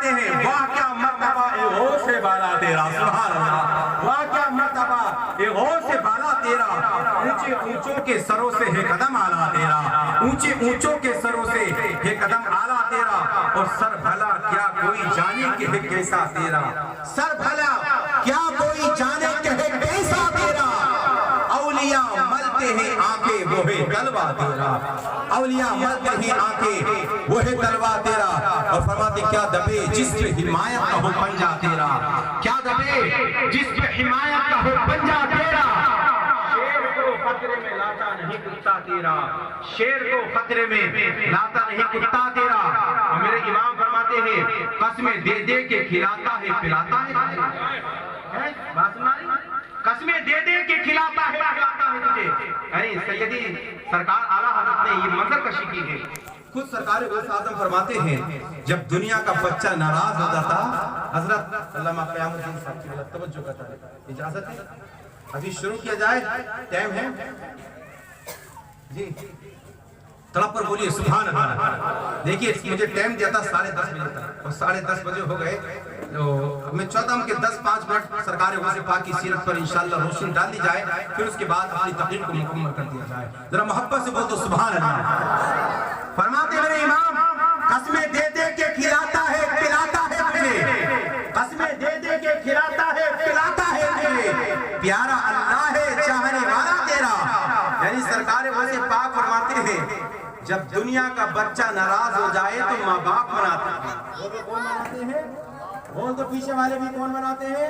فرماتے ہیں واہ کیا مرتبہ اے غوث بالا تیرا، سبحان اللہ، واہ کیا مرتبہ اے غوث بالا تیرا، اونچے اونچوں کے سروں سے ہے قدم اعلیٰ تیرا، اونچے اونچوں کے سروں سے ہے قدم اعلیٰ تیرا، اور سر بھلا کیا کوئی جانے کہ ہے کیسا تیرا، سر بھلا کیا کوئی جانے کہ ہے کیسا تیرا، اولیاء ملتے ہیں آنکھیں وہ ہے تلوا تیرا، اولیاء ملتے ہیں آنکھیں وہ ہے تلوا تیرا، اور فرماتے کیا دبے جس پہ حمایت کا ہو پنجا تیرا، کیا دبے جس پہ حمایت کا ہو پنجا تیرا، شیر کو خطرے میں لاتا نہیں کتا تیرا، شیر کو خطرے میں لاتا نہیں کتا تیرا، اور میرے امام فرماتے ہیں قسمیں دے دے کے کھلاتا ہے پلاتا ہے، بات سنا رہی؟ قسمیں دے دے کے کھلاتا ہے پلاتا ہے تجھے، یعنی سیدی سرکار اعلیٰ حضرت نے یہ منظر کشی کی ہے، خود سرکار غوث اعظم فرماتے ہیں جب دنیا کا بچہ ناراض ہوتا تھا، حضرت علامہ قیام الدین صاحب کی توجہ کرتا ہے، اجازت ہے ابھی شروع کیا جائے، ٹائم ہے جی، طرف پر بولیے سبحان اللہ۔ دیکھیے مجھے ٹائم دیا تھا 10:30 بجے تک، اور 10:30 بجے ہو گئے، تو میں چاہتا ہوں کہ 10-5 منٹ سرکار غوث پاک کی سیرت پر انشاءاللہ روشنی ڈال دی جائے، پھر اس کے بعد اپنی تقریر کو مکمل کر دیا جائے، ذرا محبت سے بول دو سبحان اللہ۔ فرماتے میرے امام قسمیں دے دے کے کھلاتا ہے پلاتا ہے تجھے، قسمیں دے دے کے کھلاتا ہے پلاتا ہے تجھے، پیارا اللہ ہے چاہنے والا تیرا، یعنی سرکار غوث پاک فرماتے ہیں جب دنیا کا بچہ ناراض ہو جائے تو ماں باپ مناتے ہیں، وہ کون مناتے ہیں؟ وہ تو پیچھے والے بھی کون مناتے ہیں؟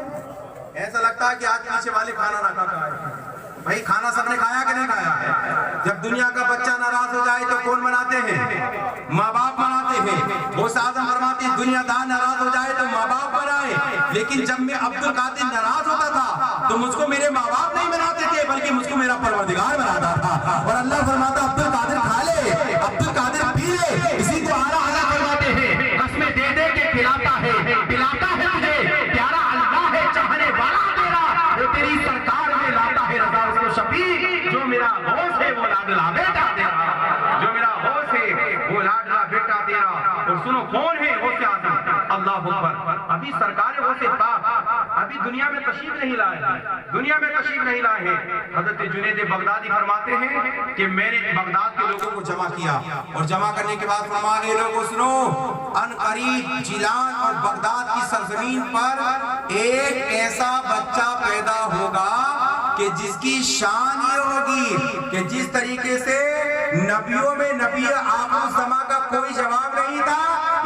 ایسا لگتا ہے کہ آج پیچھے والے کھانا نہ کھا ہے، بھائی کھانا سب نے کھایا کہ نہیں کھایا؟ جب دنیا کا بچہ ناراض ہو جائے تو کون مناتے ہیں؟ ماں باپ مناتے ہیں۔ غوث اعظم فرماتے ہیں دنیا دار ناراض ہو جائے تو ماں باپ منائے، لیکن جب میں عبد القادر ناراض ہوتا تھا تو مجھ کو میرے ماں باپ نہیں مناتے تھے بلکہ مجھ کو میرا پروردگار مناتا تھا، اور اللہ فرماتا عبد القادر کھا لے، عبد القادر پی لے، اسی کو اعلیٰ حضرت فرماتے ہیں قسمیں دے دے کے کھلاتا ہے پلاتا ہے تجھے، پیارا اللہ ہے چاہنے والا تیرا، وہ تیری سرکار میں لاتا ہے رضا اس کو شفیع، جو میرا غوث ہے وہ لاڈلا بیٹا تیرا، جو میرا غوث ہے وہ لاڈلا بیٹا تیرا، اور سنو کون ہے غوث اعظم؟ اللہ اکبر، ابھی سرکار غوث پاک ابھی دنیا میں تشریف نہیں لائے ہیں، دنیا میں تشریف نہیں لائے ہیں، حضرت جنید بغدادی فرماتے ہیں کہ میں نے بغداد کے لوگوں کو جمع کیا، اور جمع کرنے کے بعد فرمایا کہ لوگوں سنو ان قریب جیلان اور بغداد کی سرزمین پر ایک ایسا بچہ پیدا ہوگا کہ جس کی شان یہ ہوگی کہ جس طریقے سے نبیوں میں نبی آخر الزمان کا کوئی جواب نہیں تھا،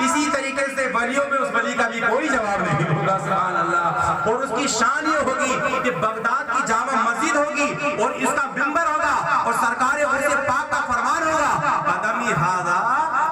اسی طریقے سے ولیوں میں اس ولی کا بھی کوئی جواب نہیں ہوگا، سبحان اللہ، اور اس کی شان یہ ہوگی کہ بغداد کی جامع مسجد ہوگی اور اس کا منبر ہوگا، اور سرکار غوث پاک کا فرمان ہوگا قدمی ھذا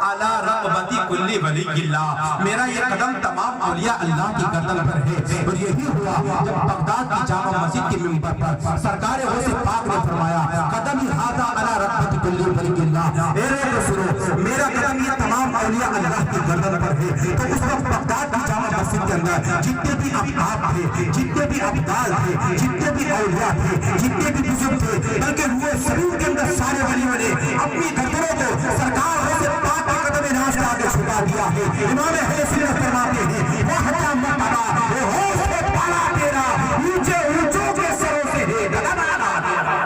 علی رقبتی کل ولی اللہ، میرا یہ قدم تمام اولیاء اللہ کی گردن پر ہے، اور یہی ہوا جب بغداد کی جامع مسجد کے منبر پر سرکار غوث پاک نے فرمایا قدمی ھذا علی رقبتی کل ولی اللہ، میرے رسولو میرا قدم یہ تمام اولیاء اللہ کی گردن پر ہے، تو اس وقت بغداد کی جامع مسجد کے اندر جتنے بھی احباب تھے، جتنے بھی ابدال تھے، جتنے بھی اولیاء تھے، جتنے بھی بزرگ تھے، بلکہ روئے زمین کے اندر سارے ولیوں نے اپنی گردنوں کو سرکار غوث پاک کے قدم ناز کے آگے چھپا دیا ہے۔ امام اہل سنت فرماتے ہیں وہ حکام مرتبہ وہ ہوش کے پالا تیرا، اونچے اونچوں کے سروں سے ہے قدم اعلیٰ تیرا،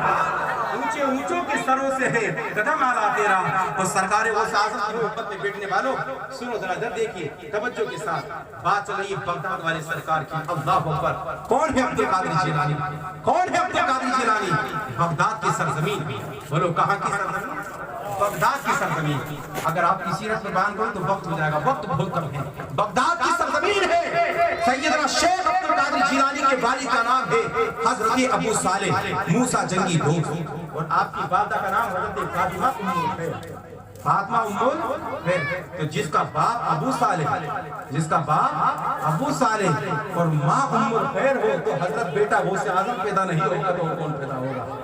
اونچے اونچوں کے سروں سے ہے قدم اعلیٰ تیرا، اور سرکار غوث اعظم کی محبت میں بیٹھنے والوں سنو ذرا ادھر دیکھیے توجہ کے ساتھ، بات چل رہی ہے بغداد والے سرکار کی، اللہ اکبر، کون ہے عبد القادر جیلانی؟ کون ہے عبد القادر جیلانی؟ بغداد کی سرزمین، بولو کہاں کی سرزمین؟ بغداد کی سرزمین۔ اگر آپ کی سیرت پر بیان کریں تو وقت ہو جائے گا، وقت بہت کم ہے، بغداد کی سرزمین ہے، سیدنا شیخ عبد القادر جیلانی کے والد کا نام ہے حضرت ابو صالح موسیٰ جنگی دوست، اور آپ کی والدہ کا نام حضرت فاطمہ ام الخیر، فاطمہ ام الخیر، تو جس کا باپ ابو صالح، جس کا باپ ابو صالح اور ماں ام الخیر ہو تو حضرت بیٹا غوث اعظم پیدا نہیں ہوگا تو کون پیدا ہوگا؟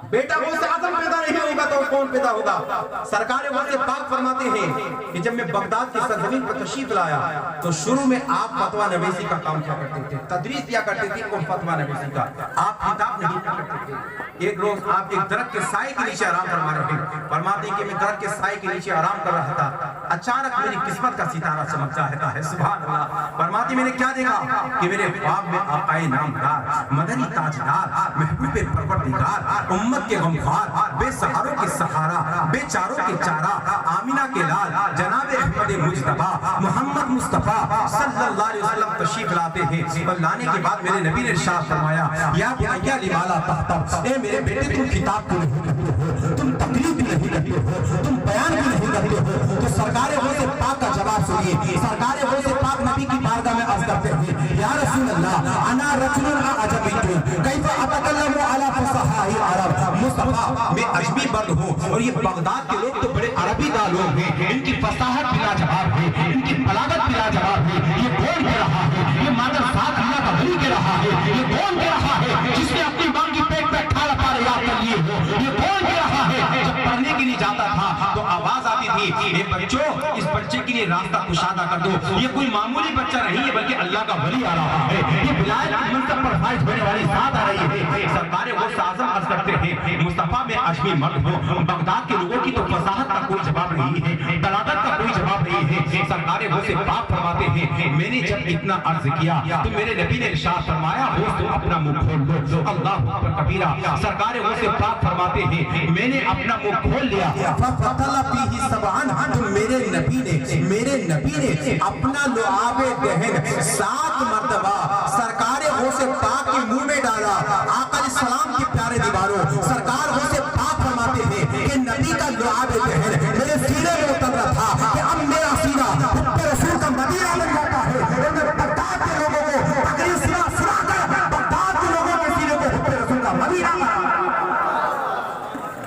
بیٹا غوث اعظم پیدا نہیں ہوگا تو کون پیدا ہوگا؟ سرکار غوث پاک فرماتے ہیں کہ جب میں بغداد کی سرزمین پر تشریف لایا تو شروع میں آپ فتویٰ نویسی کا کام کیا کرتے تھے، تدریس کیا کرتے تھے، اور فتویٰ نویسی کا آپ کتاب نہیں پڑھتے تھے، ایک روز آپ ایک درخت کے سائے کے نیچے آرام فرما رہے ہیں. فرماتے ہیں کہ میں درخت کے سائے کے نیچے آرام کر رہا تھا, اچانک میری قسمت کا ستارہ چمک جاتا ہے. سبحان اللہ. فرماتی میں نے کیا دیکھا کہ میرے خواب میں آقا نامدار, مدنی تاجدار, محبوب پروردگار, امت کے غمخوار, بے سہاروں کے سہارا, بے چاروں کے چارہ, آمینہ کے لال جناب احمد مجتبیٰ محمد مصطفیٰ صلی اللہ علیہ وسلم تشریف لاتے ہیں. اور لانے کے بعد میرے نبی نے ارشاد فرمایا, یا بنیا لما تحتب, اے میرے بیٹے تم کتاب کو نہیں کرتے ہو, تم تقریر بھی نہیں کرتے ہو, تم بیان بھی نہیں کرتے ہو. تو سرکار غوث پاک کا جواب سنیے. سرکار غوث پاک نبی کی بارگاہ میں عرض کرتے ہیں, یا رسول اللہ انا رجل اعجمی کیف اتکلم علی فصحاء العرب. مصطفیٰ میں عجمی مرد ہوں اور یہ بغداد کے لوگ تو بڑے عربی داں لوگ ہیں, ان کی فصاحت بلا جواب ہے, ان کی بلاغت بلا جواب ہے. یہ کون کہہ رہا ہے, یہ مادر ذات اللہ کا ولی کہہ رہا ہے, یہ کون کہہ رہا ہے جس نے اپنی ماں کی پیٹ میں 18 پارے یاد کر لیے ہو, یہ کون کہہ رہا ہے. جب پڑھنے کے لیے جاتا تھا تو آواز آتی تھی, اے بچوں اس بچے کے لیے راستہ کشادہ کر دو, یہ کوئی معمولی بچہ نہیں ہے بلکہ اللہ کا ولی آ رہا ہے, یہ ولایت کی منصب پر فائز ہونے والی ذات آ رہی ہے. سرکار غوث اعظم عرض کرتے ہیں, مصطفیٰ میں عجمی مرد ہوں, بغداد کے لوگوں کی تو فصاحت کا کوئی جواب نہیں ہے, بلاغت کا کوئی جواب نہیں ہے. سرکار غوث پاک فرماتے ہیں, میں نے جب اتنا عرض کیا تو میرے نبی نے ارشاد فرمایا, غوث تم اپنا منہ کھول دو. اللہ اکبر کبیرہ. سرکار غوث پاک فرماتے ہیں, میں نے اپنا منہ کھول لیا. فَفَطَلَ فِيهِ سَبْعًا, تو میرے نبی نے اپنا لعاب دہن 7 مرتبہ سرکار غوث پاک کے منہ میں ڈالا. آقا علیہ السلام کی پیارے دیواروں, سرکار غوث پاک فرماتے ہیں کہ نبی کا لعاب دہن میرے سینے میں اتر رہا تھا کہ اب میرا سینہ حب رسول کا مدینہ بن جاتا ہے. میں بغداد کے لوگوں کو تقریر سنا کر بغداد کے لوگوں کے سینے کو حب رسول کا مدینہ,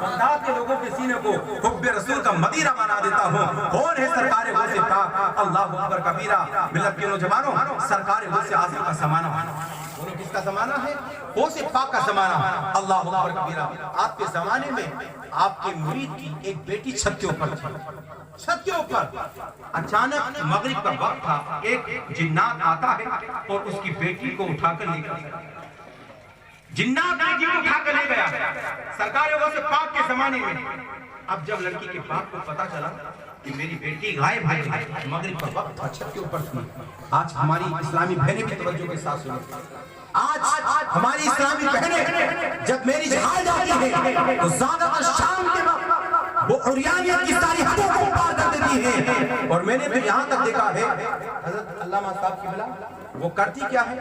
بغداد کے لوگوں کے سینے کو حب رسول کا مدینہ بنا دیتا ہوں. کون ہے سرکار غوث پاک؟ اللہ اکبر کبیرہ. ملت کے نوجوانوں, سرکار غوث اعظم کا زمانہ ہے, کس کا زمانہ ہے؟ غوث پاک کا زمانہ. اللہ اکبر کبیرہ. آپ کے زمانے میں آپ کے مرید کی ایک بیٹی چھت کے اوپر تھی. چھت کے اوپر اچانک مغرب کا وقت تھا, ایک جنات آتا ہے اور اس کی بیٹی کو اٹھا کر لے گیا. جنات بیٹی کو اٹھا کر لے گیا. سرکار غوث پاک کے زمانے میں اب جب لڑکی کے باپ کو پتا چلا کہ میری بیٹی غائب ہے, مغرب کا وقت تھا, چھت کے اوپر تھی. آج ہماری اسلامی بہنیں بھی توجہ کے ساتھ سنیں. آج ہماری اسلامی بہنیں جب میری جہاں جاتی ہیں تو زیادہ تر شام کے وقت وہ عریانیت کی ساری حدوں کو پار کر دیتی ہیں. اور میں نے بھی یہاں تک دیکھا ہے, حضرت علامہ صاحب کی بلا وہ کرتی کیا ہے,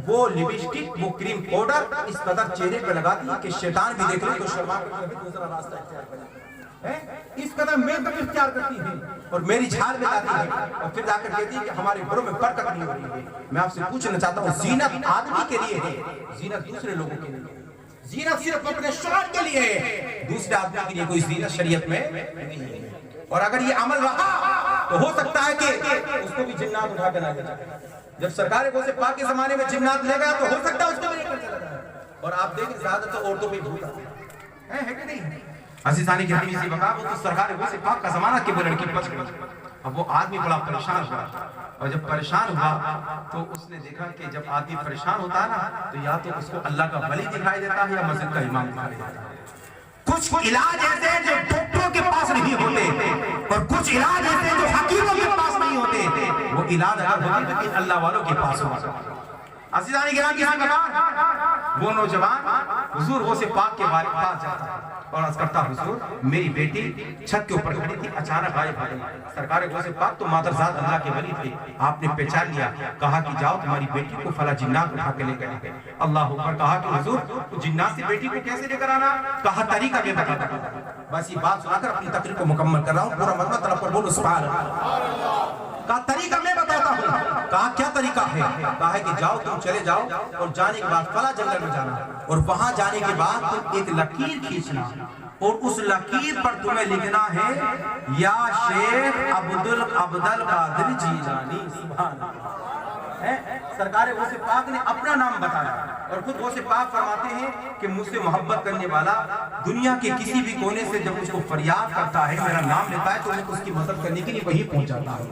وہ لپسٹک, وہ کریم پاؤڈر اس قدر چہرے پہ لگاتی ہے کہ شیطان بھی دیکھ لے تو شرما کر دوسرا راستہ اختیار کرے. اس قدر میک اپ اختیار کرتی ہیں اور میری جھال میں جاتی ہے اور پھر جا کر کہتی ہے کہ ہمارے گھروں میں برکت نہیں ہو رہی ہے. میں آپ سے پوچھنا چاہتا ہوں, زینت آدمی کے لیے ہے, زینت دوسرے لوگوں کے لیے, زینت صرف اپنے شوہر کے لیے ہے, دوسرے آدمی کے لیے کوئی زینت شریعت میں نہیں ہے. اور اگر یہ عمل رہا تو ہو سکتا ہے کہ اس کو بھی جنات اٹھا کے لائے جائے. جب سرکار غوث پاک کے زمانے میں جنات لے گیا تو ہو سکتا ہے اس کو بھی لے کر چلا جائے. اور آپ دیکھیں زیادہ تو عورتوں پہ بھوت ہے کہ نہیں. عزیزانی گرامی سی بقا, وہ تو سرکار غوث پاک کا زمانہ کہ وہ لڑکی پچ گئی. اب وہ آدمی بڑا پریشان ہوا, اور جب پریشان ہوا تو اس نے دیکھا کہ جب آدمی پریشان ہوتا ہے نا تو یا تو اس کو اللہ کا ولی دکھائی دیتا ہے یا مسجد کا امام دکھائی دیتا ہے. کچھ علاج ایسے ہیں جو ڈاکٹروں کے پاس نہیں ہوتے, اور کچھ علاج ایسے ہیں جو حکیموں کے پاس نہیں ہوتے. وہ علاج اگر ہوتی تو کہ اللہ والوں کے پاس ہوتا. عزیزانی گرامی سی بقا, وہ نوجوان حضور غوث پاک کے پاس جاتا ہے اور عرض کرتا, حضور میری بیٹی چھت کے اوپر کھڑی تھی, اچانک غائب ہو گئی. سرکار غوث پاک تو مادر ذات اللہ کے ولی تھے, آپ نے پہچان لیا, کہا کہ جاؤ تمہاری بیٹی کو فلاں جنات اٹھا کے لے گئے. اللہ اکبر. کہا کہ حضور جنات سے بیٹی کو کیسے لے کر آنا؟ کہا طریقہ میں بتاتا ہوں. بس یہ بات سنا کر اپنی تقریر کو مکمل کر رہا ہوں, پورا مطلب طرف پر بولو سبحان اللہ. کہا طریقہ میں بتاتا ہوں. کہا کیا طریقہ ہے؟ کہا ہے کہ جاؤ تم چلے جاؤ اور جانے کے بعد فلاں جنگل میں جانا, اور وہاں جانے کے بعد تم ایک لکیر کھینچنا, اور اس لکیر پر تمہیں لکھنا ہے یا شیخ عبدالقادر جیلانی. سبحان اللہ. سرکار غوث پاک نے اپنا نام بتایا اور خود غوث پاک فرماتے ہیں کہ مجھ سے محبت کرنے والا دنیا کے کسی بھی کونے سے جب اس کو فریاد کرتا ہے, میرا نام لیتا ہے, تو میں اس کی مدد کرنے کے لیے وہی پہنچ جاتا ہوں.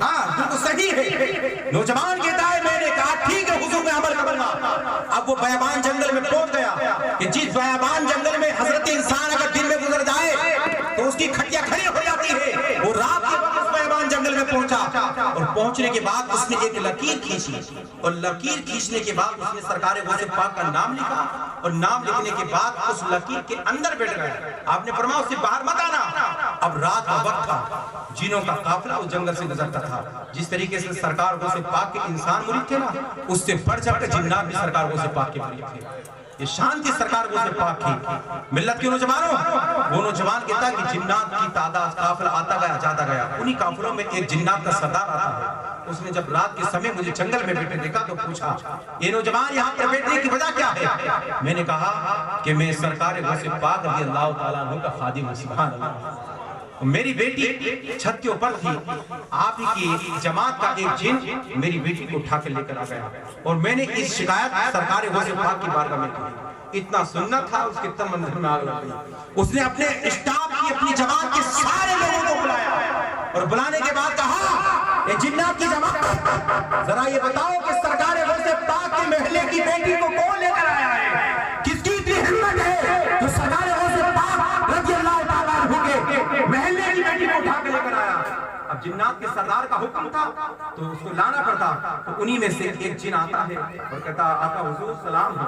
ہاں بالکل صحیح ہے. نوجوان کہتا ہے, میں نے کہا ٹھیک ہے حضور میں عمل کروں گا. اب وہ بیابان جنگل میں پہنچ گیا کہ جس بیابان جنگل میں حضرت انسان اگر دن میں گزر جائے تو اس کی کھٹیاں کھڑی ہو جاتی ہے. وہ رات کے وقت اس بیابان جنگل میں پہنچا اور پہنچنے کے بعد اس نے ایک لکیر کھینچی اور لکیر کھینچنے کے بعد اس نے سرکار غوث پاک کا نام لکھا اور نام لکھنے کے بعد اس لکیر کے اندر بیٹھ گئے. آپ نے فرمایا اس سے باہر مت آنا. اب رات کا وقت تھا, جنوں کا قافلہ اس جنگل سے گزرتا تھا. جس طریقے سے سرکار غوث پاک کے انسان مرید تھے نا, اس سے بڑھ چڑھ کر جنات بھی سرکار غوث پاک کے مرید تھے. یہ شان تھی سرکار غوث پاک کی. ملت کے نوجوانوں, وہ نوجوان کہتا ہے کہ جنات کی تعداد قافلہ آتا گیا جاتا گیا. انہی قافلوں میں ایک جنات کا سردار آتا ہے. اس نے جب رات کے سمے مجھے جنگل میں بیٹھے دیکھا تو پوچھا یہ نوجوان یہاں پر بیٹھنے کی وجہ کیا ہے؟ میں نے کہا کہ میں سرکار غوث پاک رضی اللہ تعالیٰ عنہ کا خادم ہوں. سبحان اللہ. میری بیٹی چھت کے اوپر تھی, آپ ہی کی جماعت کا ایک جن میری بیٹی کو اٹھا کے لے کر آ گیا اور میں نے اس شکایت سرکار غوث پاک کی بارگاہ میں کی. اتنا سننا تھا اس کے تن منظر میں آگ لگ گئی. اس نے اپنے اسٹاف کی اپنی جماعت کے سارے لوگوں کو بلایا اور بلانے کے بعد کہا یہ جنات کی جماعت, ذرا یہ بتاؤ کہ سرکار غوث پاک کے محلے کی بیٹی کو کون لے کر آیا ہے؟ کس کی اتنی ہمت ہے جو سرکار غوث پاک رضی اللہ تعالیٰ عنہ کے محلے کی بیٹی کو اٹھا کے لے کر آیا؟ اب جنات کے سردار کا حکم تھا تو اس کو لانا پڑتا. تو انہی میں سے ایک جن آتا ہے اور کہتا آقا حضور سلام ہے,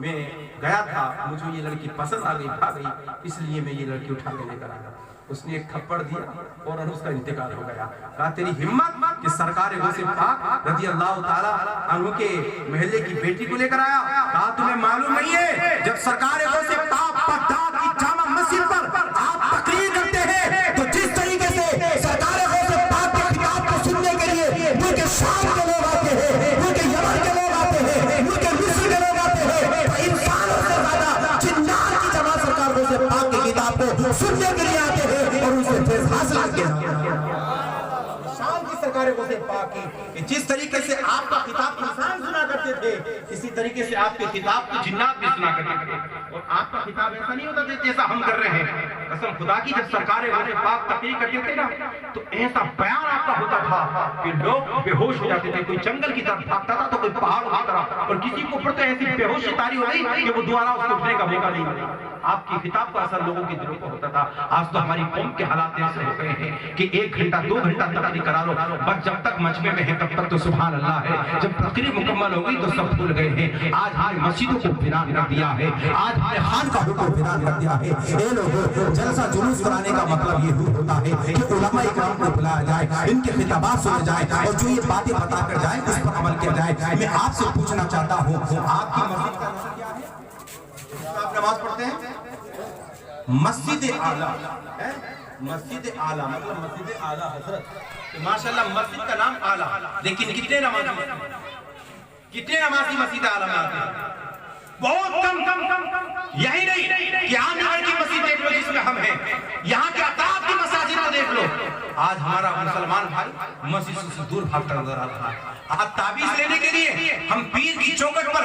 میں گیا تھا, مجھے یہ لڑکی پسند آ گئی, بھاگ گئی, اس لیے میں یہ لڑکی اٹھا کے لے کر آیا. اس نے ایک تھپڑ دیا اور اس کا انتقال ہو گیا. کہا تیری ہمت کہ سرکار غوث پاک رضی اللہ تعالیٰ عنہ کے محلے کی بیٹی کو لے کر آیا. کہا تمہیں معلوم نہیں ہے جب سرکار غوث پاک بغداد کی جامع مسجد پر آپ تقریر کرتے ہیں تو جس طریقے سے سرکار غوث پاک کے خطاب کو سننے کے لیے ملک شام کے لوگ آتے ہیں, ملک یمن کے لوگ آتے ہیں, ملک مصر کے لوگ آتے ہیں, تو انسانوں سے زیادہ جنات کی جماعت سرکار غوث پاک کی کتاب کو سننے کے لیے آتے ہیں اور اسے فیض حاصل کرتے ہیں. شان کی سرکار غوث پاک کی جس طریقے سے آپ کا خطاب انسان سنا کرتے تھے, اسی طریقے سے آپ کے خطاب کو جنات بھی سنا کرتے تھے. اور آپ کا خطاب ایسا نہیں ہوتا تھا جیسا ہم کر رہے ہیں. قسم خدا کی جب سرکار غوث پاک تقریر کرتے تھے نا تو ایسا بیان آپ کا ہوتا تھا کہ لوگ بے ہوش ہو جاتے تھے. کوئی جنگل کی طرف بھاگتا تھا تو کوئی پہاڑ کی طرف, اور کسی کو اوپر تو ایسی بے ہوشی طاری ہو گئی کہ وہ دوبارہ اس کو اٹھنے کا موقع نہیں ملا. آپ کی خطاب کا اثر لوگوں کی دلوں پر ہوتا تھا. آج تو ہماری قوم کے حالات ایسے ہو گئے ہیں کہ 1 گھنٹہ 2 گھنٹہ تقریر کرا لو, بس جب تک مجمع میں ہے تب تک تو سبحان اللہ ہے, جب تقریر مکمل ہو گئی تو سب بھول گئے ہیں. آج ہماری مسجدوں کو ویران کر دیا ہے, آج ہمارے خانقاہوں کو ویران کر دیا ہے. اے لوگوں, جلسہ جلوس کرانے کا مطلب یہ ہوتا ہے کہ علماء اکرام کو بلایا جائے, ان کے خطابات سنے جائے اور جو یہ باتیں بتا کر جائیں اس پر عمل کیا جائے. میں آپ سے پوچھنا چاہتا ہوں, آپ کی مسجد کا نام کیا ہے؟ آپ نماز پڑھتے ہیں مسجد اعلیٰ, مسجد اعلیٰ مطلب مسجد اعلیٰ حضرت. ماشاءاللہ مسجد کا نام اعلیٰ, لیکن کتنے نمازی مسجد اعلیٰ میں آتے ہیں؟ بہت کم. یہی نہیں کہ عام نگر کی مسجد دیکھ لو جس میں ہم ہیں, یہاں کے اطراف کی مساجد کو دیکھ لو. آج ہمارا مسلمان بھائی مسجد سے دور بھاگتا نظر آ رہا ہے. آج تعبیز لینے کے لیے ہم پیر کی چوکٹ پر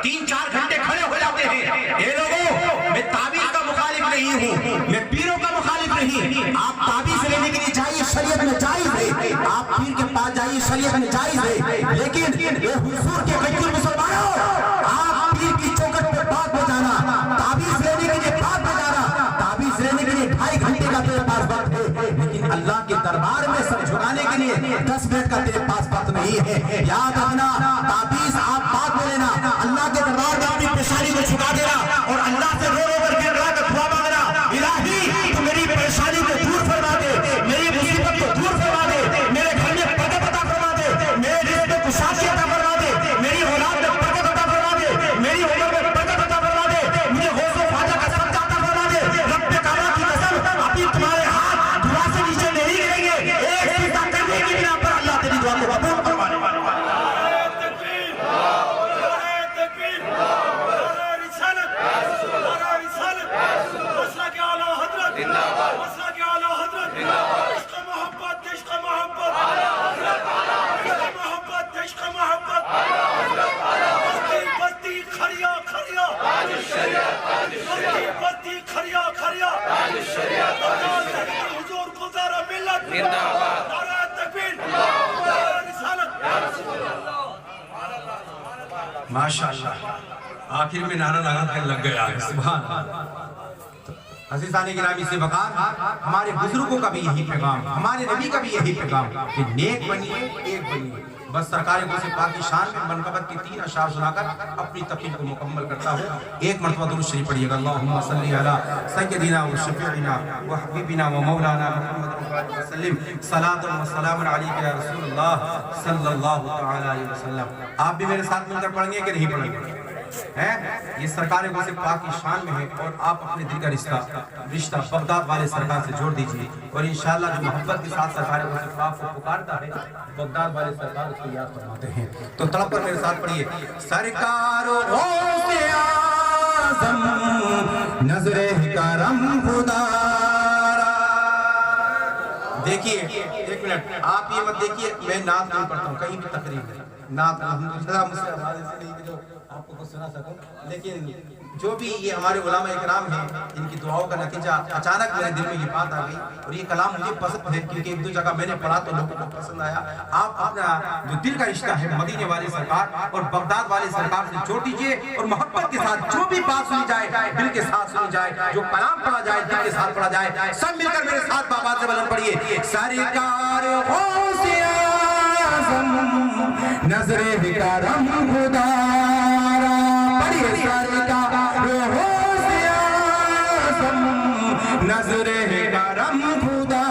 3-4 گھنٹے کھڑے ہو جاتے ہیں. اے لوگوں, میں تعبیز کا مخالف نہیں ہوں, میں پیروں کا مخالف نہیں. آپ تعبیز لینے کے لیے جائیے, شریعت میں جائز ہے. آپ پیر کے پاس جائیے, شریعت میں جائز ہے. لیکن اے حضور کے غیر مسلمانوں, آپ پیر کی چوکٹ پر بات بجانا, تعبیز لینے کے لیے بات بجانا, تعبیز لینے کے لیے 2.5 گھنٹے کا تیرے پاس وقت ہے, لیکن اللہ کے دربار میں سر جھکانے کے لیے 10 منٹ کا تیرے پاس وقت نہیں ہے. یاد رکھنا, تعبیز آپ بات بولے نا, اللہ کے دربار میں اپنی پیشانی کو جھکا دینا اور اللہ سے رو رو کر گر رہا کر دعا مانگنا, الہی تو میری پریشانی کو دور فرما دے, میری مصیبت کو دور فرما دے, میرے گھر میں برکت عطا فرما دے, میرے رزق میں کشادگی عطا فرما دے, میری اولاد میں برکت عطا فرما دے, میری عمر میں برکت عطا فرما دے, مجھے غوث و خواجہ کا صدقہ عطا فرما دے. رب کعبہ کی قسم, ابھی تمہارے ہاتھ دعا سے نیچے نہیں گریں گے, ایک سجدہ کرنے کی بنا پر اللہ تیری دعا کو قبول فرمانے والا. ماشاءاللہ آخر میں نعرہ لگا کر لگ گیا ہے، سبحان اللہ۔ عزیزان گرامی سے بقار، ہمارے بزرگوں کا بھی یہی پیغام، ہمارے نبی کا بھی یہی پیغام کہ نیک بنیے، ایک بنیے۔ بس سرکار غوث پاک کی شان میں منقبت کی 3 اشعار سنا کر اپنی تقریر کو مکمل کرتا ہوں۔ ایک مرتبہ درود شریف پڑھیے گا، اللہم صلی علی سیدنا و شفیعنا و حبیبنا و مولانا محمد وسلم، صلاۃ و سلام علیک یا رسول اللہ صلی اللہ تعالی علیہ وسلم۔ آپ بھی میرے ساتھ مل کر پڑھیں گے کہ نہیں پڑھیں گے؟ یہ سرکار غوث پاک کی شان میں ہے، اور آپ اپنے دل کا رشتہ بغداد والے سرکار سے جوڑ دیجئے، اور انشاءاللہ جو محبت کے ساتھ سرکار غوث پاک کو پکارتا ہے، بغداد والے سرکار اس کو یاد فرماتے ہیں۔ تو تڑپ کر میرے ساتھ پڑھیے، سرکار غوث اعظم نظر کرم خدا۔ دیکھیے ایک منٹ، آپ یہ مت دیکھیے میں نعت نہیں پڑھتا ہوں کہیں بھی تقریر میں، نعت الحمدللہ مجھ سے آواز ایسے نہیں کہ جو آپ کو کچھ سنا سکوں، لیکن جو بھی یہ ہمارے علماء اکرام ہیں، ان کی دعاؤں کا نتیجہ اچانک میرے دل میں یہ بات آ گئی، اور یہ کلام مجھے پسند ہے کیونکہ ایک دو جگہ میں نے پڑھا تو لوگوں کو پسند آیا۔ آپ اپنا جو دل کا رشتہ ہے مدینے والے سرکار اور بغداد والے سرکار سے جوڑ دیجئے، اور محبت کے ساتھ جو بھی بات سنی جائے دل کے ساتھ سنی جائے، جو کلام پڑھا جائے دل کے ساتھ پڑھا جائے۔ سب مل کر میرے ساتھ بابا سے بلند پڑھیے، سرکار غوث اعظم نظر کرم خدا۔ نظر کرم خدا